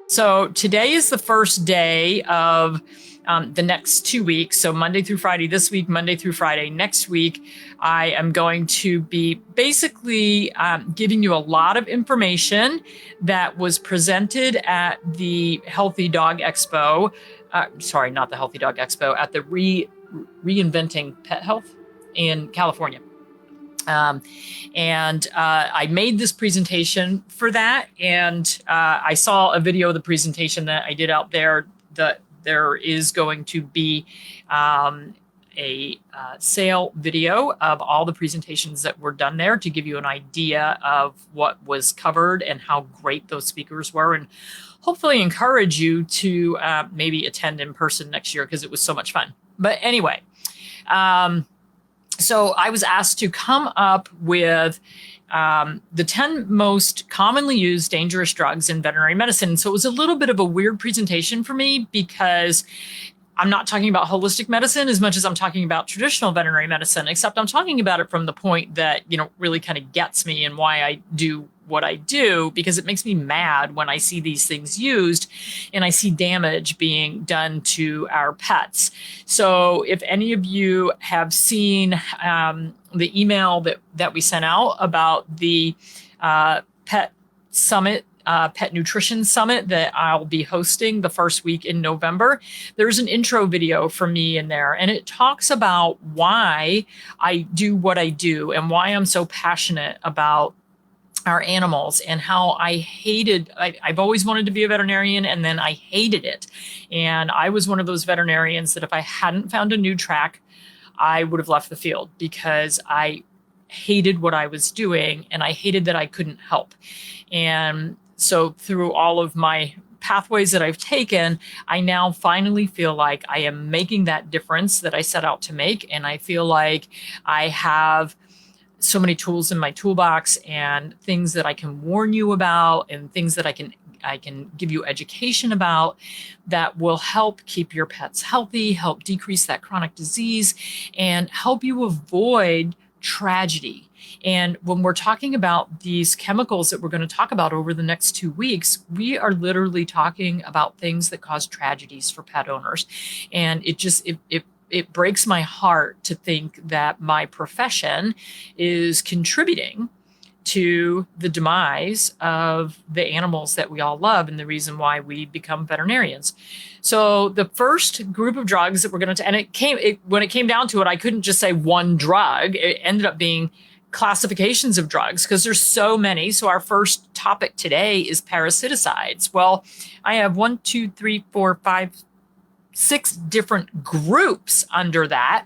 So today is the first day of the next 2 weeks. So Monday through Friday this week, Monday through Friday next week, I am going to be basically giving you a lot of information that was presented at the Healthy Dog Expo. Sorry, not the Healthy Dog Expo, at the Reinventing Pet Health in California. I made this presentation for that, and I saw a video of the presentation that I did out there. That there is going to be a sale video of all the presentations that were done there to give you an idea of what was covered and how great those speakers were, and hopefully encourage you to maybe attend in person next year because it was so much fun. But anyway, so I was asked to come up with the 10 most commonly used dangerous drugs in veterinary medicine. So it was a little bit of a weird presentation for me because I'm not talking about holistic medicine as much as I'm talking about traditional veterinary medicine, except I'm talking about it from the point that, really kind of gets me and why I do what I do, because it makes me mad when I see these things used and I see damage being done to our pets. So if any of you have seen the email that we sent out about the pet summit, Pet Nutrition Summit that I'll be hosting the first week in November, there's an intro video for me in there, and it talks about why I do what I do and why I'm so passionate about our animals and how I've always wanted to be a veterinarian, and then I hated it. And I was one of those veterinarians that if I hadn't found a new track, I would have left the field because I hated what I was doing and I hated that I couldn't help. And so through all of my pathways that I've taken, I now finally feel like I am making that difference that I set out to make. And I feel like I have so many tools in my toolbox and things that I can warn you about and things that I can give you education about that will help keep your pets healthy, help decrease that chronic disease, and help you avoid tragedy. And when we're talking about these chemicals that we're going to talk about over the next 2 weeks, we are literally talking about things that cause tragedies for pet owners. And it breaks my heart to think that my profession is contributing to the demise of the animals that we all love and the reason why we become veterinarians. So the first group of drugs that we're going to, when it came down to it, I couldn't just say one drug. It ended up being classifications of drugs because there's so many. So our first topic today is parasiticides. Well, I have 6 different groups under that.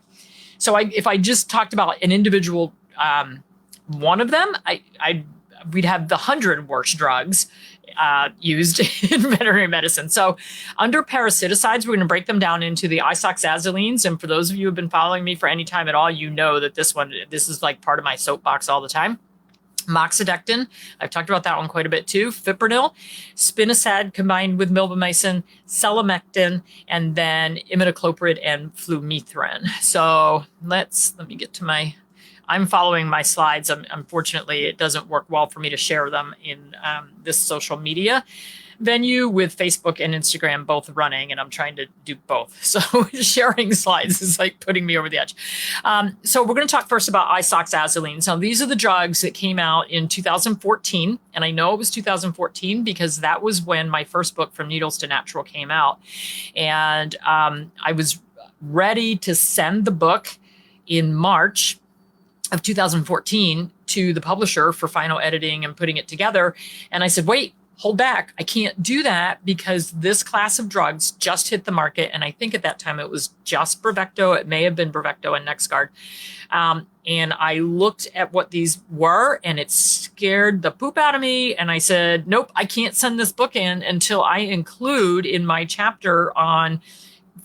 So if I just talked about an individual one of them, we'd have the 100 worst drugs used in veterinary medicine. So under parasiticides, we're going to break them down into the isoxazolines. And for those of you who have been following me for any time at all, you know that this is like part of my soapbox all the time. Moxidectin, I've talked about that one quite a bit too. Fipronil, spinosad combined with milbemycin, selamectin, and then imidacloprid and flumethrin. So let me get to I'm following my slides. Unfortunately, it doesn't work well for me to share them in this social media venue with Facebook and Instagram both running, and I'm trying to do both. So sharing slides is like putting me over the edge. So we're going to talk first about isoxazolines. Now, these are the drugs that came out in 2014, and I know it was 2014 because that was when my first book, From Needles to Natural, came out. And I was ready to send the book in March of 2014 to the publisher for final editing and putting it together. And I said, wait, hold back. I can't do that because this class of drugs just hit the market. And I think at that time it was just Bravecto. It may have been Bravecto and NexGard. And I looked at what these were and it scared the poop out of me. And I said, nope, I can't send this book in until I include in my chapter on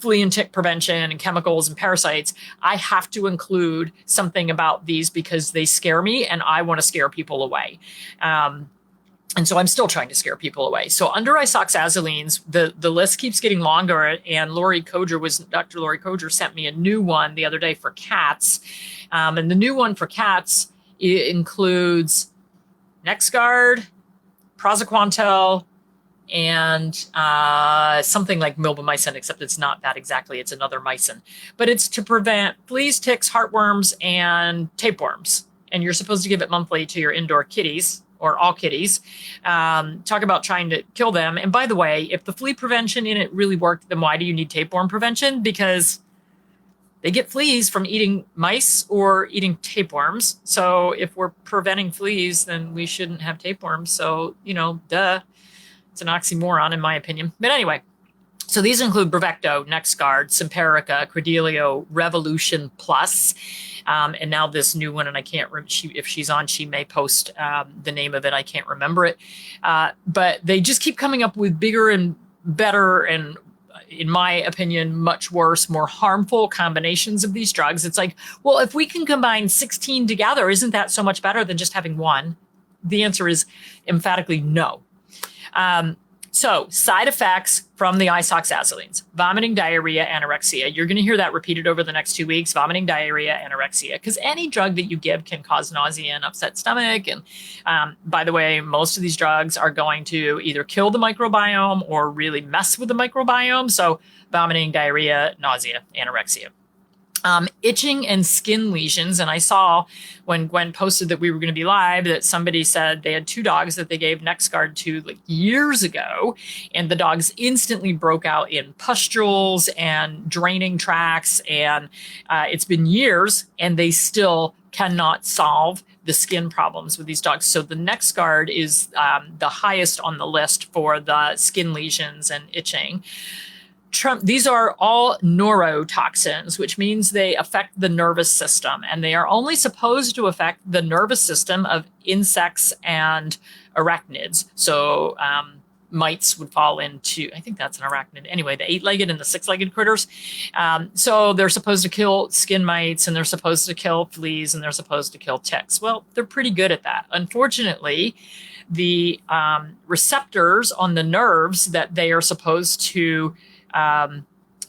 flea and tick prevention and chemicals and parasites, I have to include something about these because they scare me and I want to scare people away. And so I'm still trying to scare people away. So under isoxazolines, the list keeps getting longer. And Dr. Lori Koger sent me a new one the other day for cats. And the new one for cats includes NexGard, Praziquantel, and something like milbemycin, except it's not that exactly. It's another mycin. But it's to prevent fleas, ticks, heartworms, and tapeworms. And you're supposed to give it monthly to your indoor kitties, or all kitties. Talk about trying to kill them. And by the way, if the flea prevention in it really worked, then why do you need tapeworm prevention? Because they get fleas from eating mice or eating tapeworms. So if we're preventing fleas, then we shouldn't have tapeworms. So, duh. It's an oxymoron, in my opinion. But anyway, so these include Bravecto, NexGard, Simparica, Credelio, Revolution Plus, and now this new one, and I can't remember, if she's on, she may post the name of it. I can't remember it. But they just keep coming up with bigger and better and, in my opinion, much worse, more harmful combinations of these drugs. It's like, well, if we can combine 16 together, isn't that so much better than just having one? The answer is emphatically no. So side effects from the isoxazolines: vomiting, diarrhea, anorexia. You're going to hear that repeated over the next 2 weeks: vomiting, diarrhea, anorexia, because any drug that you give can cause nausea and upset stomach. And by the way, most of these drugs are going to either kill the microbiome or really mess with the microbiome. So vomiting, diarrhea, nausea, anorexia. Itching and skin lesions. And I saw when Gwen posted that we were going to be live that somebody said they had 2 dogs that they gave NexGard to like years ago, and the dogs instantly broke out in pustules and draining tracts. And it's been years, and they still cannot solve the skin problems with these dogs. So the NexGard is the highest on the list for the skin lesions and itching. These are all neurotoxins, which means they affect the nervous system, and they are only supposed to affect the nervous system of insects and arachnids. So mites would fall into, I think that's an arachnid. Anyway, the 8-legged and the 6-legged critters. So they're supposed to kill skin mites, and they're supposed to kill fleas, and they're supposed to kill ticks. Well, they're pretty good at that. Unfortunately, the receptors on the nerves that they are supposed to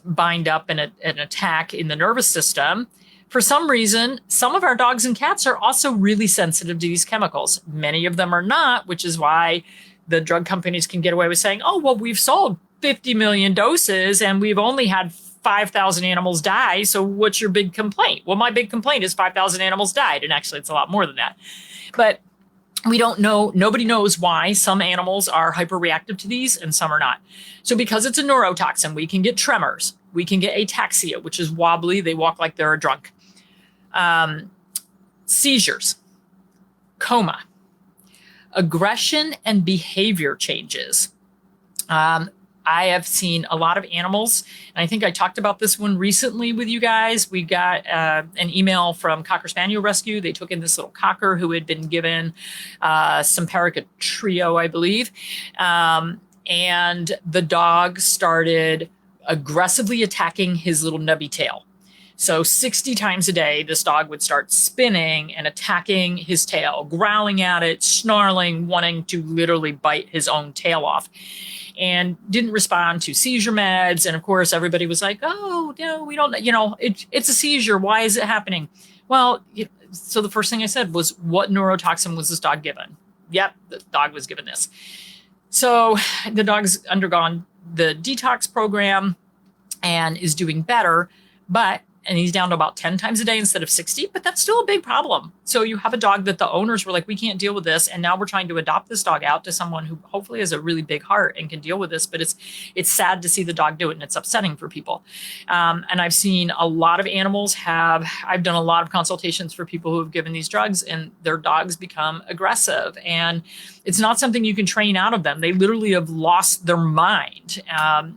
bind up and attack in the nervous system, for some reason, some of our dogs and cats are also really sensitive to these chemicals. Many of them are not, which is why the drug companies can get away with saying, oh, well, we've sold 50 million doses and we've only had 5,000 animals die. So what's your big complaint? Well, my big complaint is 5,000 animals died. And actually, it's a lot more than that. But we don't know, nobody knows why some animals are hyperreactive to these and some are not. So because it's a neurotoxin, we can get tremors. We can get ataxia, which is wobbly. They walk like they're drunk. Seizures, coma, aggression and behavior changes. I have seen a lot of animals, and I think I talked about this one recently with you guys. We got an email from Cocker Spaniel Rescue. They took in this little cocker who had been given Simparica Trio, I believe. And the dog started aggressively attacking his little nubby tail. So 60 times a day, this dog would start spinning and attacking his tail, growling at it, snarling, wanting to literally bite his own tail off, and didn't respond to seizure meds. And of course, everybody was like, oh, no, we don't, it's a seizure. Why is it happening? Well, so the first thing I said was, what neurotoxin was this dog given? Yep, the dog was given this. So the dog's undergone the detox program and is doing better, and he's down to about 10 times a day instead of 60, but that's still a big problem. So you have a dog that the owners were like, we can't deal with this. And now we're trying to adopt this dog out to someone who hopefully has a really big heart and can deal with this. But it's sad to see the dog do it, and it's upsetting for people. And I've seen a lot of animals I've done a lot of consultations for people who have given these drugs, and their dogs become aggressive. And it's not something you can train out of them. They literally have lost their mind.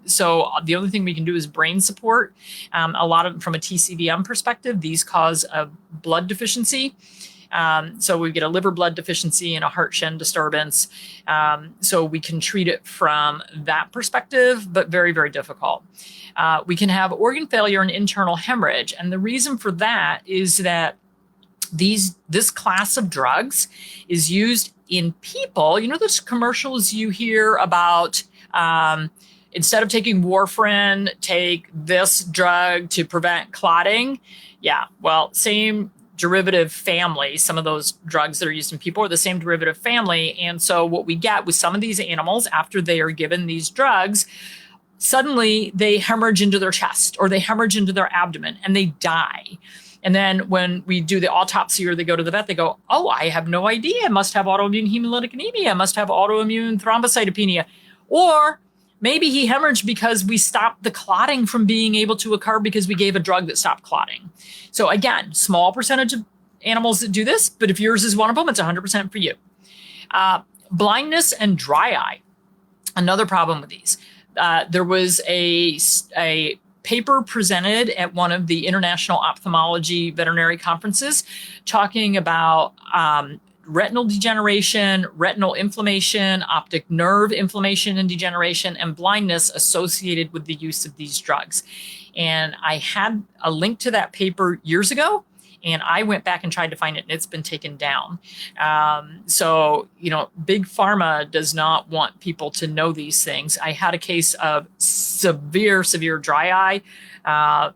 So the only thing we can do is brain support. A lot of, from a TCVM perspective, these cause a blood deficiency. So we get a liver blood deficiency and a heart shen disturbance. So we can treat it from that perspective, but very, very difficult. We can have organ failure and internal hemorrhage. And the reason for that is that this class of drugs is used in people. You know those commercials you hear about, instead of taking warfarin, take this drug to prevent clotting? Yeah, well, same derivative family. Some of those drugs that are used in people are the same derivative family. And so what we get with some of these animals after they are given these drugs, suddenly they hemorrhage into their chest or they hemorrhage into their abdomen and they die. And then when we do the autopsy or they go to the vet, they go, oh, I have no idea. I must have autoimmune hemolytic anemia. I must have autoimmune thrombocytopenia. Or maybe he hemorrhaged because we stopped the clotting from being able to occur because we gave a drug that stopped clotting. So again, small percentage of animals that do this, but if yours is one of them, it's 100% for you. Blindness and dry eye. Another problem with these. There was a paper presented at one of the international ophthalmology veterinary conferences talking about retinal degeneration, retinal inflammation, optic nerve inflammation and degeneration, and blindness associated with the use of these drugs. And I had a link to that paper years ago, and I went back and tried to find it, and it's been taken down. So, big pharma does not want people to know these things. I had a case of severe dry eye.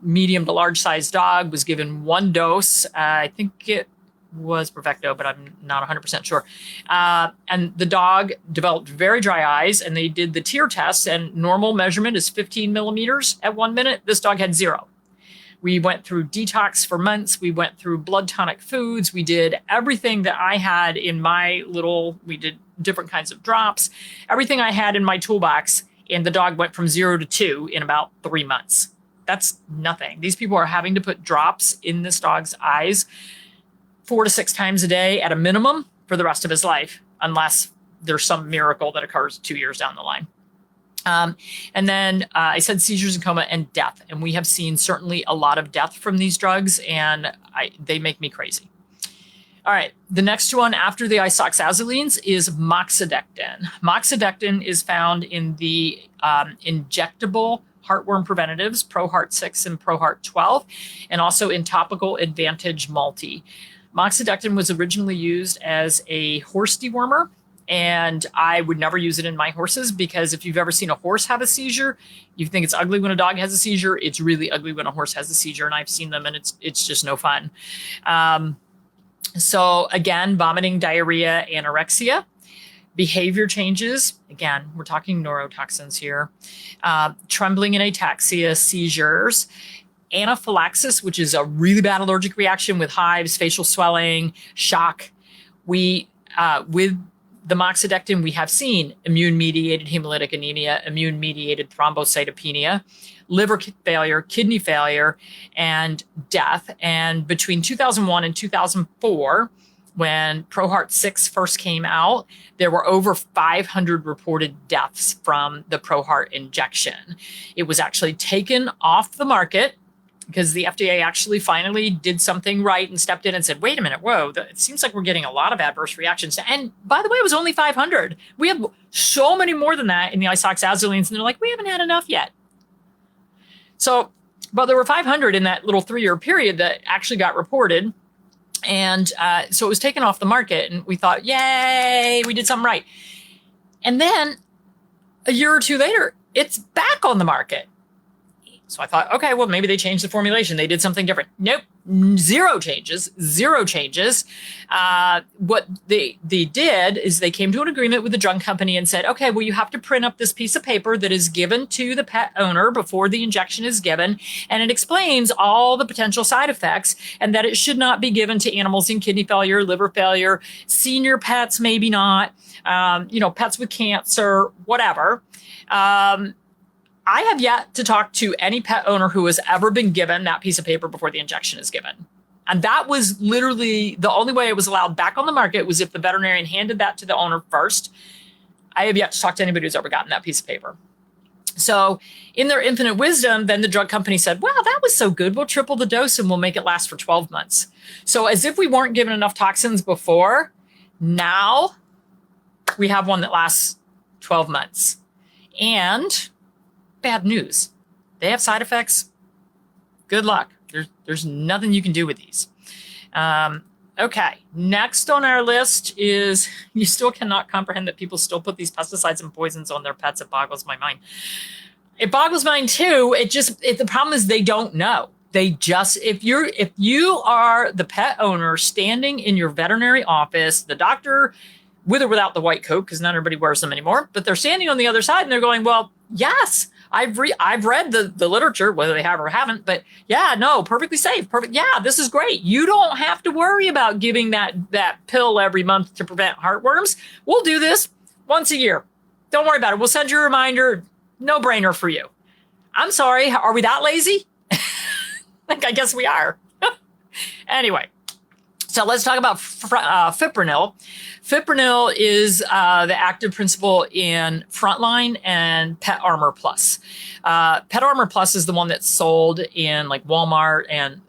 Medium to large size dog was given one dose. I think it was Perfecto, but I'm not 100% sure. And the dog developed very dry eyes, and they did the tear test, and normal measurement is 15 millimeters at 1 minute. This dog had 0. We went through detox for months. We went through blood tonic foods. We did everything that I had in my we did different kinds of drops, everything I had in my toolbox. And the dog went from 0 to 2 in about 3 months. That's nothing. These people are having to put drops in this dog's eyes 4 to 6 times a day at a minimum for the rest of his life, unless there's some miracle that occurs 2 years down the line. And then I said seizures and coma and death. And we have seen certainly a lot of death from these drugs, and they make me crazy. All right. The next one after the isoxazolines is moxidectin. Moxidectin is found in the injectable heartworm preventatives, ProHeart 6 and ProHeart 12, and also in topical Advantage Multi. Moxidectin was originally used as a horse dewormer, and I would never use it in my horses because if you've ever seen a horse have a seizure, you think it's ugly when a dog has a seizure. It's really ugly when a horse has a seizure, and I've seen them, and it's just no fun. So again, vomiting, diarrhea, anorexia. Behavior changes, again, we're talking neurotoxins here. Trembling and ataxia, seizures. Anaphylaxis, which is a really bad allergic reaction with hives, facial swelling, shock. With the moxidectin, we have seen immune-mediated hemolytic anemia, immune-mediated thrombocytopenia, liver failure, kidney failure, and death. And between 2001 and 2004, when ProHeart 6 first came out, there were over 500 reported deaths from the ProHeart injection. It was actually taken off the market because the FDA actually finally did something right and stepped in and said, wait a minute, whoa, it seems like we're getting a lot of adverse reactions. And by the way, it was only 500. We have so many more than that in the isoxazolines, and they're like, we haven't had enough yet. So, but there were 500 in that little 3-year period that actually got reported. And so it was taken off the market, and we thought, yay, we did something right. And then a year or two later, it's back on the market. So I thought, okay, well, maybe they changed the formulation. They did something different. Nope, zero changes. What they did is they came to an agreement with the drug company and said, okay, well, you have to print up this piece of paper that is given to the pet owner before the injection is given. And it explains all the potential side effects and that it should not be given to animals in kidney failure, liver failure, senior pets, maybe not, pets with cancer, whatever. I have yet to talk to any pet owner who has ever been given that piece of paper before the injection is given. And that was literally the only way it was allowed back on the market was if the veterinarian handed that to the owner first. I have yet to talk to anybody who's ever gotten that piece of paper. So in their infinite wisdom, then the drug company said, wow, that was so good. We'll triple the dose and we'll make it last for 12 months. So as if we weren't given enough toxins before, now we have one that lasts 12 months. And bad news. They have side effects. Good luck. There's nothing you can do with these. Okay. Next on our list is you still cannot comprehend that people still put these pesticides and poisons on their pets. It boggles my mind. It boggles mine too. The problem is they don't know. if you are the pet owner standing in your veterinary office, the doctor, with or without the white coat, because not everybody wears them anymore, but they're standing on the other side and they're going, well, yes, I've read the literature, whether they have or haven't, but yeah, no, perfectly safe. Perfect. Yeah, this is great. You don't have to worry about giving that pill every month to prevent heartworms. We'll do this once a year. Don't worry about it. We'll send you a reminder. No brainer for you. I'm sorry. Are we that lazy? I guess we are. Anyway, so let's talk about fipronil. Fipronil is the active principle in Frontline and Pet Armor Plus. Pet Armor Plus is the one that's sold in like Walmart and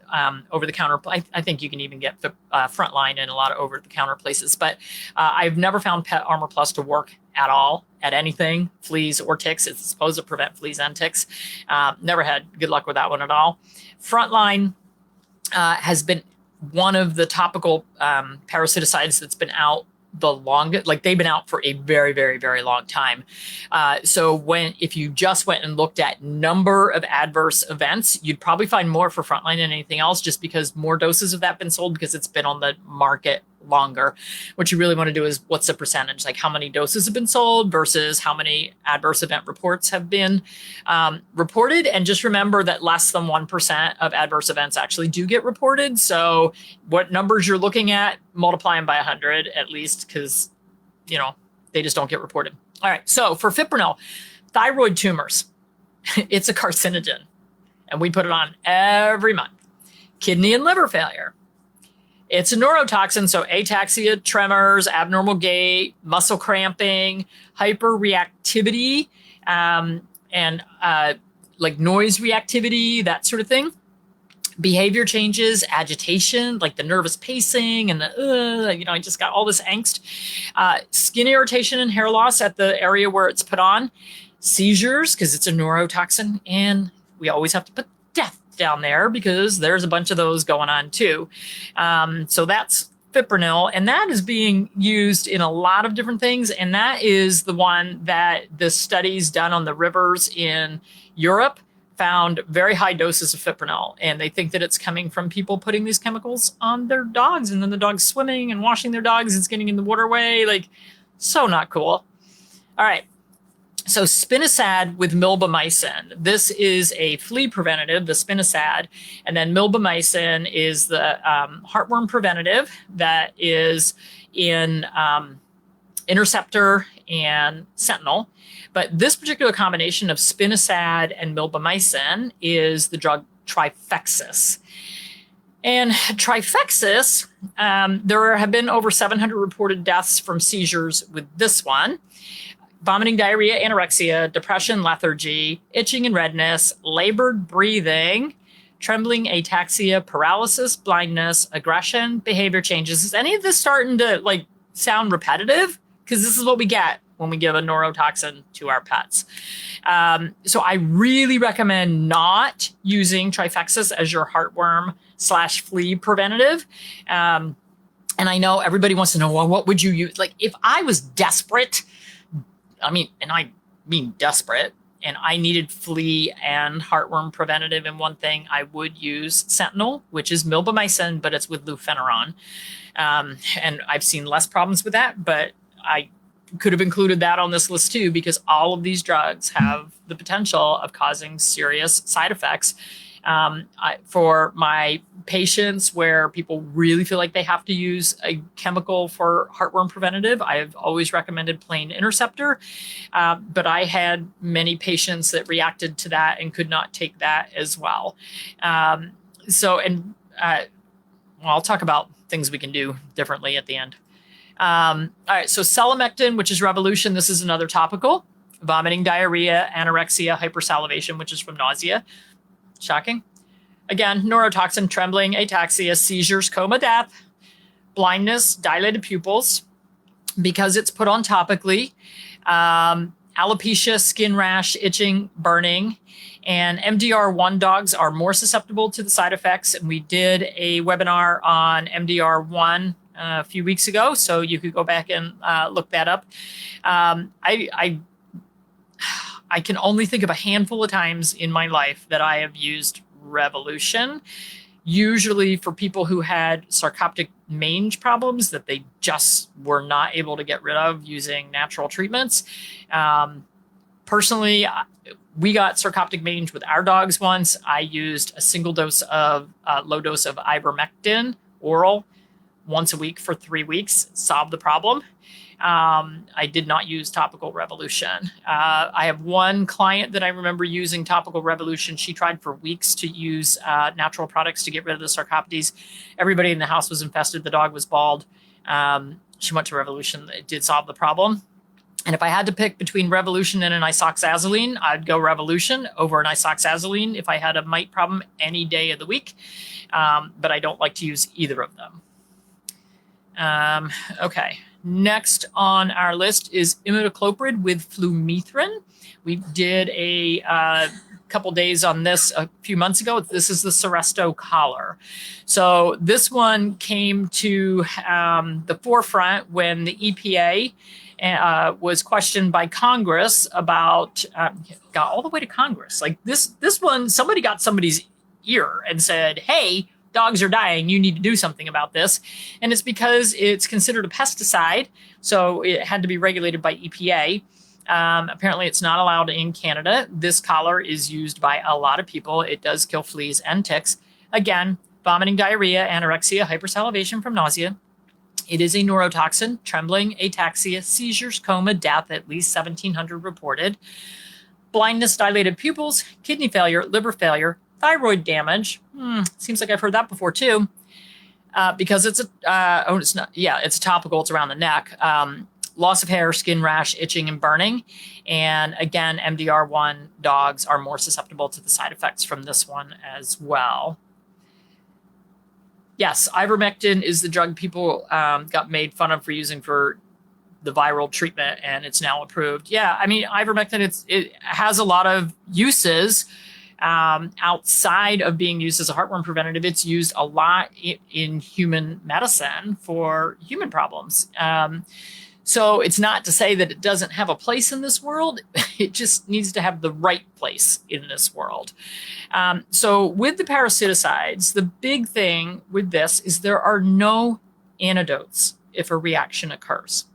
over-the-counter. I think you can even get Frontline in a lot of over-the-counter places. But I've never found Pet Armor Plus to work at all at anything, fleas or ticks. It's supposed to prevent fleas and ticks. Never had good luck with that one at all. Frontline has been one of the topical parasiticides that's been out the longest. Like they've been out for a very, very, very long time. So if you just went and looked at number of adverse events, you'd probably find more for Frontline than anything else, just because more doses of that been sold because it's been on the market longer. What you really want to do is what's the percentage, like how many doses have been sold versus how many adverse event reports have been reported. And just remember that less than 1% of adverse events actually do get reported. So what numbers you're looking at, multiply them by 100 at least, because, they just don't get reported. All right. So for fipronil, thyroid tumors, it's a carcinogen and we put it on every month. Kidney and liver failure. It's a neurotoxin, so ataxia, tremors, abnormal gait, muscle cramping, hyperreactivity, and like noise reactivity, that sort of thing. Behavior changes, agitation, like the nervous pacing and I just got all this angst. Skin irritation and hair loss at the area where it's put on. Seizures, because it's a neurotoxin, and we always have to put death down there because there's a bunch of those going on too. So that's fipronil, and that is being used in a lot of different things. And that is the one that the studies done on the rivers in Europe found very high doses of fipronil. And they think that it's coming from people putting these chemicals on their dogs, and then the dog's swimming and washing their dogs. It's getting in the waterway. Like, so not cool. All right. So spinosad with milbemycin. This is a flea preventative, the spinosad. And then milbemycin is the heartworm preventative that is in Interceptor and Sentinel. But this particular combination of spinosad and milbemycin is the drug Trifexis. And Trifexis, there have been over 700 reported deaths from seizures with this one. Vomiting, diarrhea, anorexia, depression, lethargy, itching and redness, labored breathing, trembling, ataxia, paralysis, blindness, aggression, behavior changes. Is any of this starting to sound repetitive? Because this is what we get when we give a neurotoxin to our pets. So I really recommend not using Trifexis as your heartworm/flea preventative. And I know everybody wants to know, well, what would you use? Like if I was desperate, I mean desperate, and I needed flea and heartworm preventative in one thing, I would use Sentinel, which is milbemycin, but it's with lufeneron. And I've seen less problems with that, but I could have included that on this list too, because all of these drugs have the potential of causing serious side effects. For my patients where people really feel like they have to use a chemical for heartworm preventative, I've always recommended plain Interceptor. But I had many patients that reacted to that and could not take that as well. I'll talk about things we can do differently at the end. All right, so selamectin, which is Revolution. This is another topical. Vomiting, diarrhea, anorexia, hypersalivation, which is from nausea. Shocking. Again, neurotoxin, trembling, ataxia, seizures, coma, death, blindness, dilated pupils, because it's put on topically, alopecia, skin rash, itching, burning, and MDR1 dogs are more susceptible to the side effects. And we did a webinar on MDR1 a few weeks ago, so you could go back and look that up. I can only think of a handful of times in my life that I have used Revolution, usually for people who had sarcoptic mange problems that they just were not able to get rid of using natural treatments. Personally, we got sarcoptic mange with our dogs once. I used a single dose of low dose of ivermectin oral once a week for 3 weeks, solved the problem. I did not use topical Revolution. I have one client that I remember using topical Revolution. She tried for weeks to use natural products to get rid of the sarcoptes. Everybody in the house was infested. The dog was bald. She went to Revolution. It did solve the problem. And if I had to pick between Revolution and an isoxazoline, I'd go Revolution over an isoxazoline if I had a mite problem any day of the week. But I don't like to use either of them. Okay. Next on our list is imidacloprid with flumethrin. We did a couple days on this a few months ago. This is the Seresto collar. So this one came to the forefront when the EPA was questioned by Congress about, got all the way to Congress. Like this one, somebody got somebody's ear and said, hey, dogs are dying. You need to do something about this. And it's because it's considered a pesticide. So it had to be regulated by EPA. Apparently it's not allowed in Canada. This collar is used by a lot of people. It does kill fleas and ticks. Again, vomiting, diarrhea, anorexia, hypersalivation from nausea. It is a neurotoxin, trembling, ataxia, seizures, coma, death, at least 1,700 reported. Blindness, dilated pupils, kidney failure, liver failure, thyroid damage. Seems like I've heard that before too. Because it's it's a topical. It's around the neck. Loss of hair, skin rash, itching, and burning. And again, MDR1 dogs are more susceptible to the side effects from this one as well. Yes, ivermectin is the drug people got made fun of for using for the viral treatment, and it's now approved. Yeah, I mean, ivermectin, it has a lot of uses. Outside of being used as a heartworm preventative, it's used a lot in human medicine for human problems. So it's not to say that it doesn't have a place in this world. It just needs to have the right place in this world. So with the parasiticides, the big thing with this is there are no antidotes if a reaction occurs.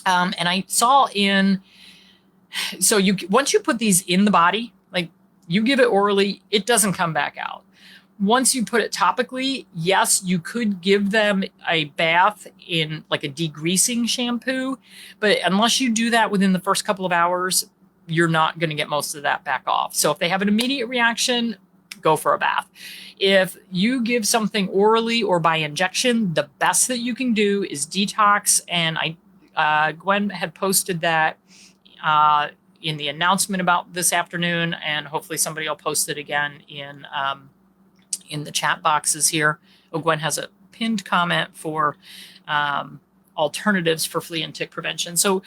And I saw once you put these in the body, like you give it orally, it doesn't come back out. Once you put it topically, yes, you could give them a bath in like a degreasing shampoo, but unless you do that within the first couple of hours, you're not going to get most of that back off. So if they have an immediate reaction, go for a bath. If you give something orally or by injection, the best that you can do is detox. And Gwen had posted that in the announcement about this afternoon, and hopefully somebody will post it again in the chat boxes here. Oh, Gwen has a pinned comment for alternatives for flea and tick prevention. So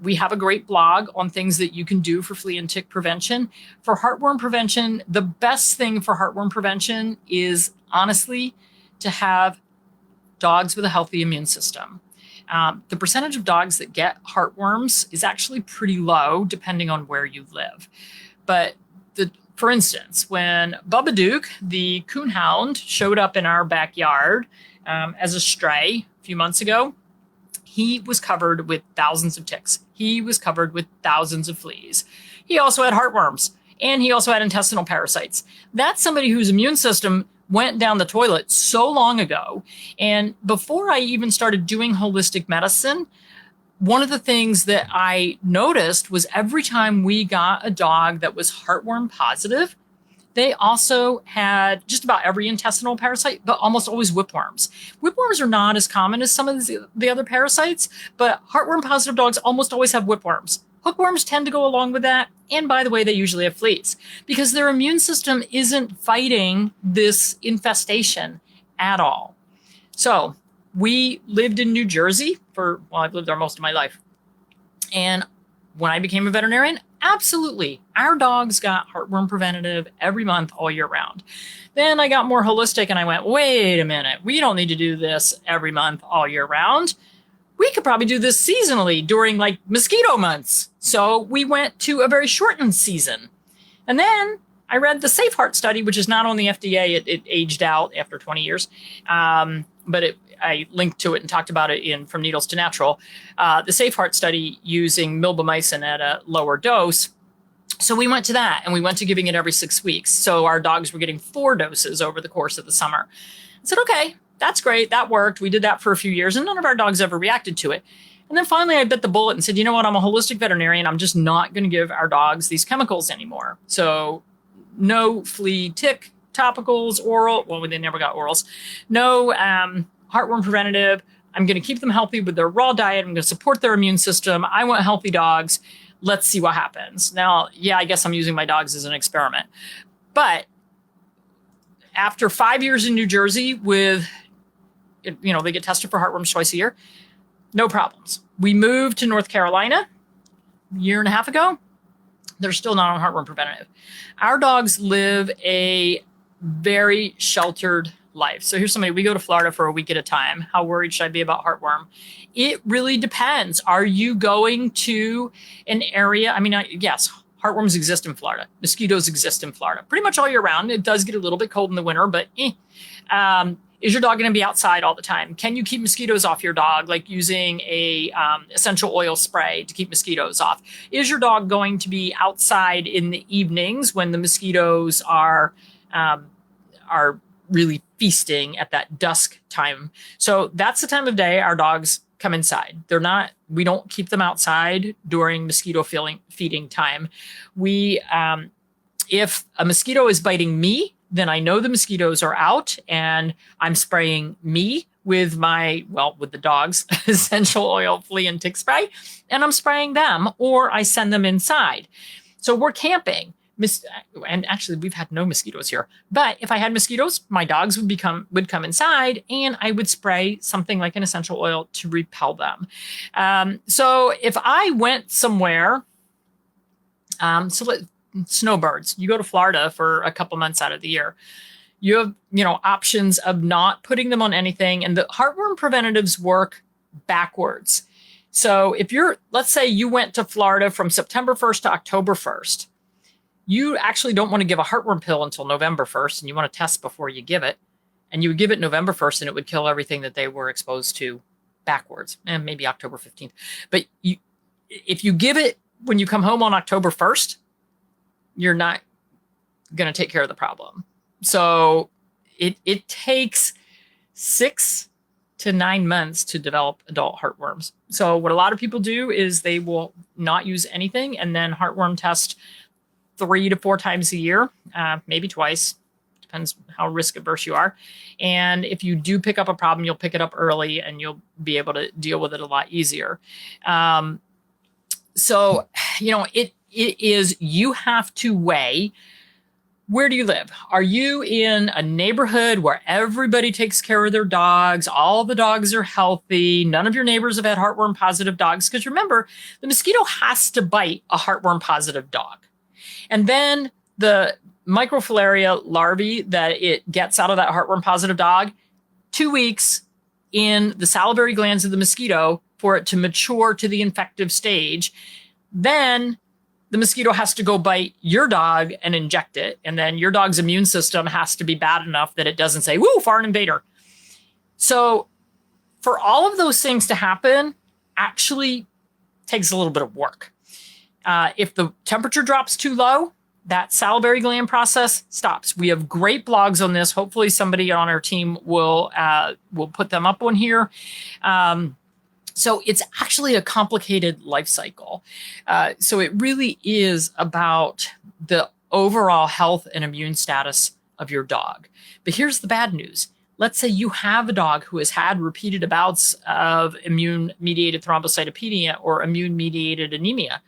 we have a great blog on things that you can do for flea and tick prevention. For heartworm prevention, the best thing for heartworm prevention is honestly to have dogs with a healthy immune system. The percentage of dogs that get heartworms is actually pretty low depending on where you live. But for instance, when Bubba Duke, the coonhound, showed up in our backyard as a stray a few months ago, he was covered with thousands of ticks. He was covered with thousands of fleas. He also had heartworms, and he also had intestinal parasites. That's somebody whose immune system went down the toilet so long ago. And before I even started doing holistic medicine, one of the things that I noticed was every time we got a dog that was heartworm positive, they also had just about every intestinal parasite, but almost always whipworms. Whipworms are not as common as some of the other parasites, but heartworm positive dogs almost always have whipworms. Hookworms tend to go along with that. And by the way, they usually have fleas because their immune system isn't fighting this infestation at all. So we lived in New Jersey I've lived there most of my life. And when I became a veterinarian, absolutely, our dogs got heartworm preventative every month all year round. Then I got more holistic and I went, wait a minute, we don't need to do this every month all year round. We could probably do this seasonally during like mosquito months. So we went to a very shortened season. And then I read the Safe Heart study, which is not on the FDA. It aged out after 20 years. But I linked to it and talked about it in From Needles to Natural. The Safe Heart study using milbemycin at a lower dose. So we went to that, and we went to giving it every 6 weeks. So our dogs were getting 4 doses over the course of the summer. I said, okay, that's great. That worked. We did that for a few years, and none of our dogs ever reacted to it. And then finally, I bit the bullet and said, you know what? I'm a holistic veterinarian. I'm just not going to give our dogs these chemicals anymore. So no flea tick topicals, oral. Well, they never got orals. No heartworm preventative. I'm going to keep them healthy with their raw diet. I'm going to support their immune system. I want healthy dogs. Let's see what happens. Now, yeah, I guess I'm using my dogs as an experiment. But after 5 years in New Jersey with, they get tested for heartworms twice a year. No problems. We moved to North Carolina a year and a half ago. They're still not on heartworm preventative. Our dogs live a very sheltered life. So here's somebody, we go to Florida for a week at a time. How worried should I be about heartworm? It really depends. Are you going to an area? I mean, yes, heartworms exist in Florida. Mosquitoes exist in Florida pretty much all year round. It does get a little bit cold in the winter, but is your dog going to be outside all the time? Can you keep mosquitoes off your dog, like using a essential oil spray to keep mosquitoes off? Is your dog going to be outside in the evenings when the mosquitoes are really feasting at that dusk time? So that's the time of day our dogs come inside. We don't keep them outside during mosquito feeding time. If a mosquito is biting me, then I know the mosquitoes are out, and I'm spraying me with the dog's essential oil flea and tick spray, and I'm spraying them, or I send them inside. So we're camping. And actually, we've had no mosquitoes here. But if I had mosquitoes, my dogs would come inside, and I would spray something like an essential oil to repel them. So if I went somewhere, snowbirds, you go to Florida for a couple months out of the year, you have options of not putting them on anything, and the heartworm preventatives work backwards. So let's say you went to Florida from September 1st to October 1st. You actually don't want to give a heartworm pill until November 1st, and you want to test before you give it. And you would give it November 1st, and it would kill everything that they were exposed to backwards, and maybe October 15th. But if you give it when you come home on October 1st, you're not going to take care of the problem. So it takes 6 to 9 months to develop adult heartworms. So what a lot of people do is they will not use anything and then heartworm test 3 to 4 times a year, maybe twice, depends how risk averse you are. And if you do pick up a problem, you'll pick it up early and you'll be able to deal with it a lot easier. You have to weigh, where do you live? Are you in a neighborhood where everybody takes care of their dogs? All the dogs are healthy. None of your neighbors have had heartworm positive dogs. Because remember, the mosquito has to bite a heartworm positive dog. And then the microfilaria larvae that it gets out of that heartworm positive dog, 2 weeks in the salivary glands of the mosquito for it to mature to the infective stage. Then the mosquito has to go bite your dog and inject it. And then your dog's immune system has to be bad enough that it doesn't say, woo, foreign invader. So for all of those things to happen, actually takes a little bit of work. If the temperature drops too low, that salivary gland process stops. We have great blogs on this. Hopefully somebody on our team will put them up on here. So it's actually a complicated life cycle. So it really is about the overall health and immune status of your dog. But here's the bad news. Let's say you have a dog who has had repeated bouts of immune-mediated thrombocytopenia or immune-mediated anemia.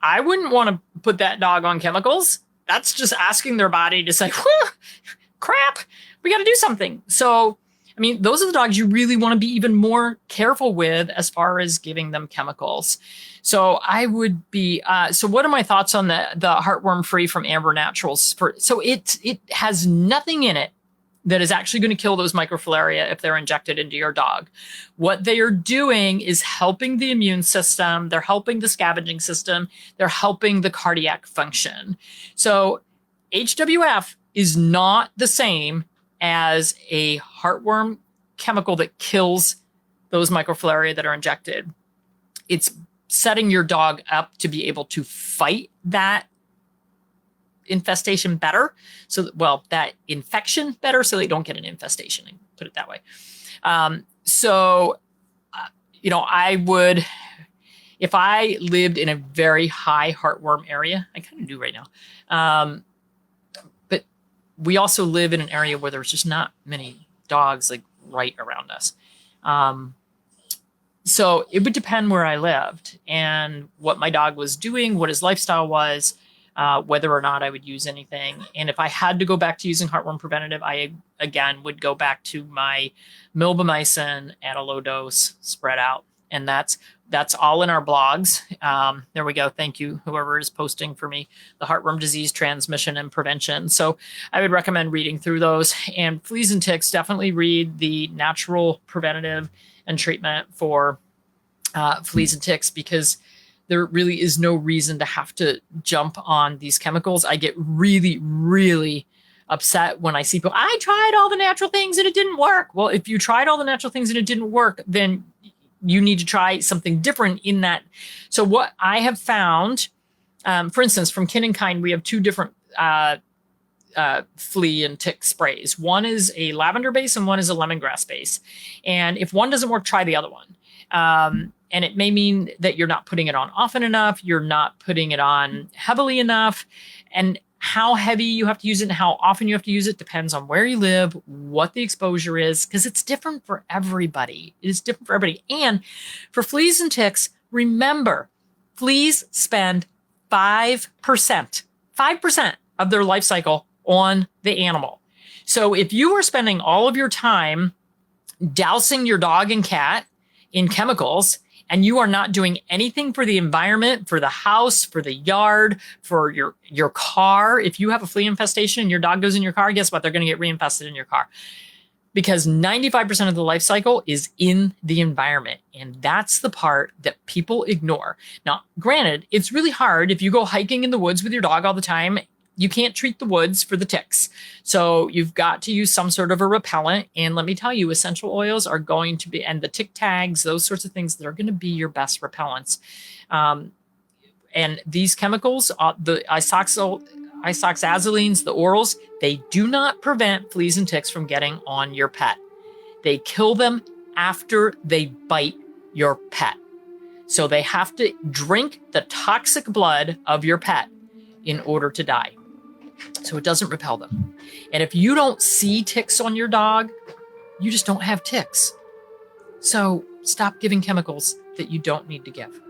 I wouldn't want to put that dog on chemicals. That's just asking their body to say, crap, we got to do something. So, I mean, those are the dogs you really want to be even more careful with as far as giving them chemicals. So I would be, so what are my thoughts on the heartworm free from Amber Naturals? So it has nothing in it that is actually going to kill those microfilaria if they're injected into your dog. What they are doing is helping the immune system. They're helping the scavenging system. They're helping the cardiac function. So HWF is not the same as a heartworm chemical that kills those microfilariae that are injected. It's setting your dog up to be able to fight that infestation better. So, well, that infection better so they don't get an infestation, and put it that way. I would, if I lived in a very high heartworm area, I kind of do right now. But we also live in an area where there's just not many dogs like right around us. So it would depend where I lived and what my dog was doing, what his lifestyle was, whether or not I would use anything. And if I had to go back to using heartworm preventative, I, again, would go back to my milbemycin at a low dose spread out. And that's all in our blogs. There we go. Thank you, whoever is posting for me, the heartworm disease transmission and prevention. So I would recommend reading through those. And fleas and ticks, definitely read the natural preventative and treatment for fleas and ticks, because there really is no reason to have to jump on these chemicals. I get really, really upset when I see people, I tried all the natural things and it didn't work. Well, if you tried all the natural things and it didn't work, then you need to try something different in that. So what I have found, for instance, from Kin + Kind, we have two different flea and tick sprays. One is a lavender base and one is a lemongrass base. And if one doesn't work, try the other one. And it may mean that you're not putting it on often enough. You're not putting it on heavily enough. And how heavy you have to use it and how often you have to use it depends on where you live, what the exposure is, because it's different for everybody. It is different for everybody. And for fleas and ticks, remember, fleas spend 5% of their life cycle on the animal. So if you are spending all of your time dousing your dog and cat in chemicals, and you are not doing anything for the environment, for the house, for the yard, for your car. If you have a flea infestation and your dog goes in your car, guess what? They're going to get reinfested in your car, because 95% of the life cycle is in the environment. And that's the part that people ignore. Now, granted, it's really hard if you go hiking in the woods with your dog all the time. You can't treat the woods for the ticks. So you've got to use some sort of a repellent. And let me tell you, essential oils are going to be, and the tick tags, those sorts of things, they're going to be your best repellents. And these chemicals, the isoxazolines, the orals, they do not prevent fleas and ticks from getting on your pet. They kill them after they bite your pet. So they have to drink the toxic blood of your pet in order to die. So it doesn't repel them. And if you don't see ticks on your dog, you just don't have ticks. So stop giving chemicals that you don't need to give.